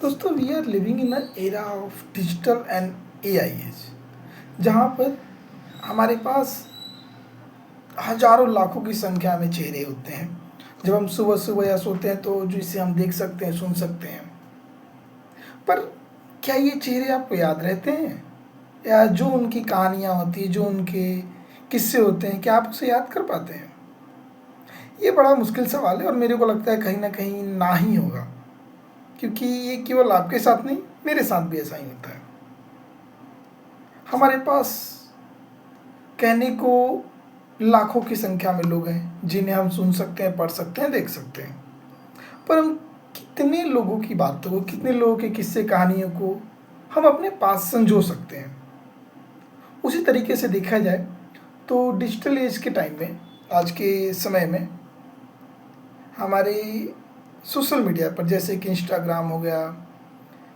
दोस्तों, we are living in a era of digital and AI age, जहाँ पर हमारे पास हजारों लाखों की संख्या में चेहरे होते हैं। जब हम सुबह सुबह या सोते हैं तो जिसे हम देख सकते हैं, सुन सकते हैं, पर क्या ये चेहरे आपको याद रहते हैं? या जो उनकी कहानियाँ होती हैं, जो उनके किस्से होते हैं, क्या आप उसे याद कर पाते हैं? ये बड़ा मुश्किल सवाल है और मेरे को लगता है कहीं ना कहीं ना ही होगा, क्योंकि ये केवल आपके साथ नहीं, मेरे साथ भी ऐसा ही होता है। हमारे पास कहने को लाखों की संख्या में लोग हैं जिन्हें हम सुन सकते हैं, पढ़ सकते हैं, देख सकते हैं, पर हम कितने लोगों की बातों को, कितने लोगों के किस्से कहानियों को हम अपने पास संजो सकते हैं? उसी तरीके से देखा जाए तो डिजिटल एज के टाइम में, आज के समय में, हमारे सोशल मीडिया पर जैसे कि इंस्टाग्राम हो गया,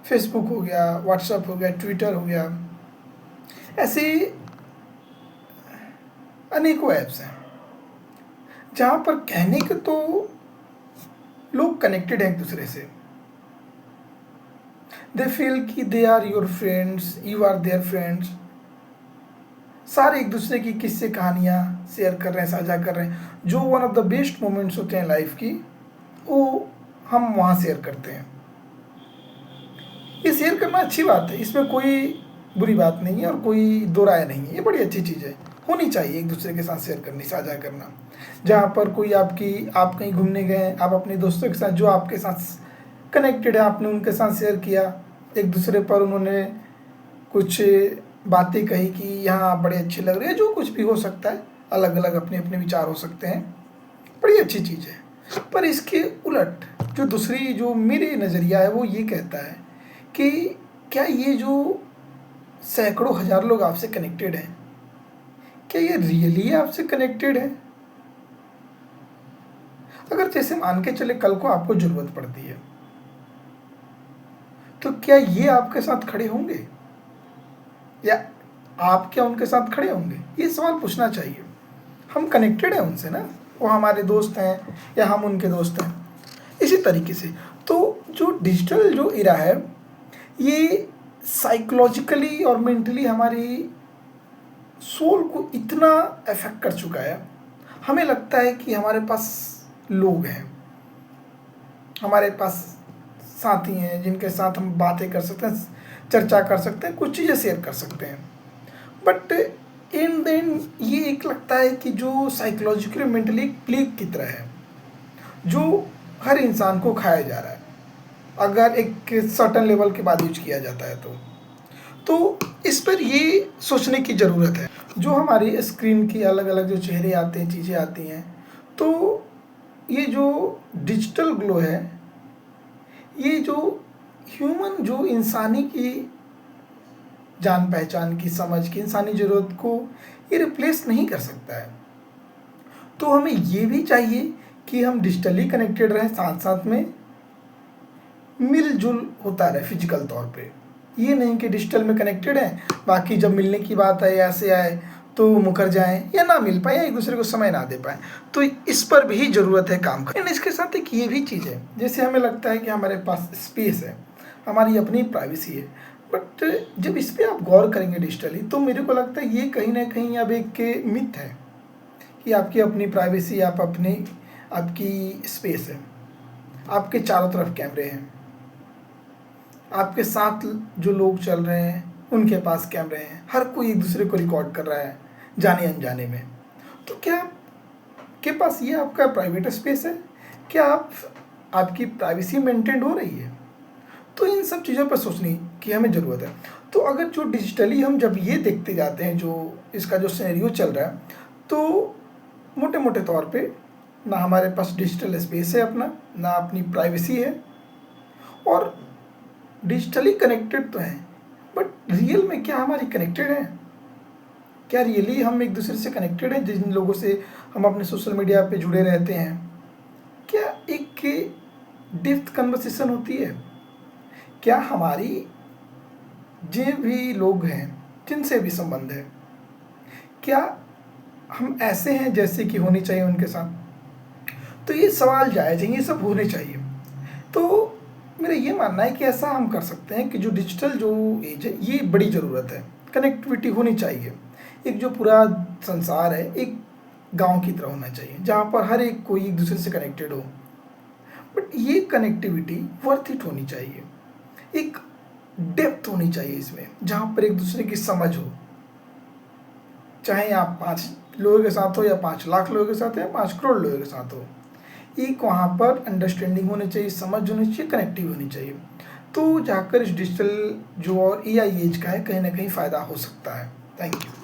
फेसबुक हो गया, व्हाट्सएप हो गया, ट्विटर हो गया, ऐसे अनेकों ऐप्स हैं जहाँ पर कहने के तो लोग कनेक्टेड हैं एक दूसरे से। दे फील कि they are your friends, you are their friends. सारे एक दूसरे की किस्से कहानियाँ शेयर कर रहे हैं, साझा कर रहे हैं। जो one of the best moments होते हैं लाइफ की, वो हम वहाँ शेयर करते हैं। ये शेयर करना अच्छी बात है, इसमें कोई बुरी बात नहीं है और कोई दो राय नहीं है। ये बड़ी अच्छी चीज़ है, होनी चाहिए एक दूसरे के साथ शेयर करनी, साझा करना। जहाँ पर कोई आप कहीं घूमने गए, आप अपने दोस्तों के साथ जो आपके साथ कनेक्टेड है, आपने उनके साथ शेयर किया, एक दूसरे पर उन्होंने कुछ बातें कही कि यहाँ आप बड़े अच्छे लग रहे हैं, जो कुछ भी हो सकता है, अलग अलग अपने अपने विचार हो सकते हैं, बड़ी अच्छी चीज़ है। पर इसके उलट जो दूसरी, जो मेरे नज़रिया है, वो ये कहता है कि क्या ये जो सैकड़ों हज़ार लोग आपसे कनेक्टेड हैं, क्या ये रियली आपसे कनेक्टेड है? अगर जैसे मान के चले कल को आपको ज़रूरत पड़ती है, तो क्या ये आपके साथ खड़े होंगे या आप क्या उनके साथ खड़े होंगे? ये सवाल पूछना चाहिए। हम कनेक्टेड हैं उनसे ना, वो हमारे दोस्त हैं या हम उनके दोस्त हैं। इसी तरीके से तो जो डिजिटल जो एरा है, ये साइकोलॉजिकली और मेंटली हमारी सोल को इतना अफेक्ट कर चुका है, हमें लगता है कि हमारे पास लोग हैं, हमारे पास साथी हैं जिनके साथ हम बातें कर सकते हैं, चर्चा कर सकते हैं, कुछ चीज़ें शेयर कर सकते हैं। बट इन द एंड ये एक लगता है कि जो साइकोलॉजिकली मेंटली एक प्लेग की तरह है, जो हर इंसान को खाया जा रहा है अगर एक सर्टन लेवल के बाद यूज किया जाता है तो इस पर ये सोचने की ज़रूरत है। जो हमारी स्क्रीन की अलग अलग जो चेहरे आते हैं, चीज़ें आती हैं, तो ये जो डिजिटल ग्लो है, ये जो ह्यूमन, जो इंसानी की जान पहचान की, समझ की, इंसानी ज़रूरत को ये रिप्लेस नहीं कर सकता है। तो हमें ये भी चाहिए कि हम डिजिटली कनेक्टेड रहें, साथ साथ में मिलजुल होता रहे फिजिकल तौर पे। ये नहीं कि डिजिटल में कनेक्टेड हैं, बाकी जब मिलने की बात आए, ऐसे आए तो मुकर जाएं या ना मिल पाए या एक दूसरे को समय ना दे पाए। तो इस पर भी ज़रूरत है काम करने। इसके साथ एक ये भी चीज़ है, जैसे हमें लगता है कि हमारे पास स्पेस है, हमारी अपनी प्राइवेसी है, बट जब इस पर आप गौर करेंगे डिजिटली, तो मेरे को लगता है ये कहीं ना कहीं अब एक मिथ है कि आपकी अपनी प्राइवेसी, आपकी स्पेस है, आपके चारों तरफ कैमरे हैं, आपके साथ जो लोग चल रहे हैं उनके पास कैमरे हैं, हर कोई एक दूसरे को रिकॉर्ड कर रहा है जाने अनजाने में। तो क्या आपके पास ये आपका प्राइवेट स्पेस है? क्या आपकी प्राइवेसी मेंटेन हो रही है? तो इन सब चीज़ों पर सोचने की हमें ज़रूरत है। तो अगर जो डिजिटली हम जब ये देखते जाते हैं, जो इसका जो सिनेरियो चल रहा है, तो मोटे मोटे तौर पे ना हमारे पास डिजिटल स्पेस है अपना, ना अपनी प्राइवेसी है, और डिजिटली कनेक्टेड तो हैं, बट रियल में क्या हमारी कनेक्टेड है? क्या रियली हम एक दूसरे से कनेक्टेड हैं? जिन लोगों से हम अपने सोशल मीडिया पे जुड़े रहते हैं, क्या एक डेप्थ कन्वर्सेशन होती है? क्या हमारी जो भी लोग हैं, जिनसे भी संबंध है, क्या हम ऐसे हैं जैसे कि होनी चाहिए उनके साथ? तो ये सवाल जायज़ हैं, ये सब होने चाहिए। तो मेरा ये मानना है कि ऐसा हम कर सकते हैं कि जो डिजिटल जो एज है ये बड़ी ज़रूरत है, कनेक्टिविटी होनी चाहिए। एक जो पूरा संसार है एक गांव की तरह होना चाहिए जहाँ पर हर एक कोई एक दूसरे से कनेक्टेड हो, बट ये कनेक्टिविटी वर्थ इट होनी चाहिए, एक डेप्थ होनी चाहिए इसमें जहाँ पर एक दूसरे की समझ हो, चाहे आप 5 लोगों के साथ हो या 5 लाख लोगों के साथ या 5 करोड़ लोगों के साथ हो, एक वहाँ पर अंडरस्टैंडिंग होनी चाहिए, समझ होनी चाहिए, कनेक्टिव होनी चाहिए। तो जाकर इस डिजिटल जो और एआई एज का है कहीं ना कहीं फ़ायदा हो सकता है। Thank you.